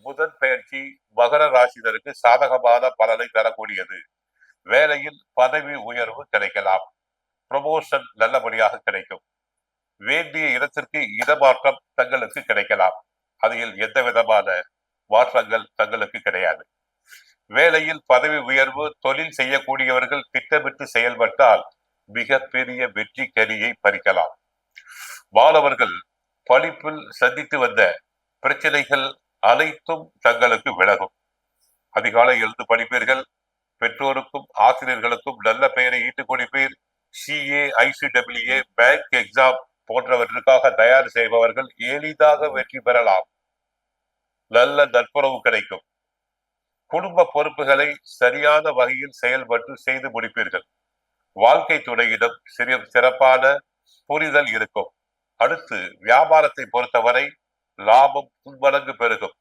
புதன் பெயர்ச்சி மகர ராசினருக்கு சாதகமான பலனை தரக்கூடியது. வேலையில் பதவி உயர்வு கிடைக்கலாம். ப்ரமோஷன் நல்லபடியாக கிடைக்கும். வேண்டிய இடத்திற்கு இடமாற்றம் தங்களுக்கு கிடைக்கலாம். அதில் எந்த விதமான மாற்றங்கள் தங்களுக்கு கிடையாது. வேலையில் பதவி உயர்வு, தொழில் செய்யக்கூடியவர்கள் திட்டமிட்டு செயல்பட்டால் மிகப்பெரிய வெற்றி கனியை பறிக்கலாம். மாணவர்கள் படிப்பில் சந்தித்து வந்த பிரச்சனைகள் அனைத்தும் தங்களுக்கு விலகும். அதிகாலை எழுந்து படிப்பீர்கள். பெற்றோருக்கும் ஆசிரியர்களுக்கும் நல்ல பெயரை ஈட்டுக் கொடுப்பீர். CA, ICWA, பேங்க் எக்ஸாம் போன்றவற்றுக்காக தயார் செய்பவர்கள் எளிதாக வெற்றி பெறலாம். நல்ல நட்புறவு கிடைக்கும். குடும்ப பொறுப்புகளை சரியான வகையில் செயல்பட்டு செய்து முடிப்பீர்கள். வாழ்க்கை துணையிடம் சிறப்பான புரிதல் இருக்கும். அடுத்து வியாபாரத்தை பொறுத்தவரை லாபம் 3 மடங்கு பெருகும்.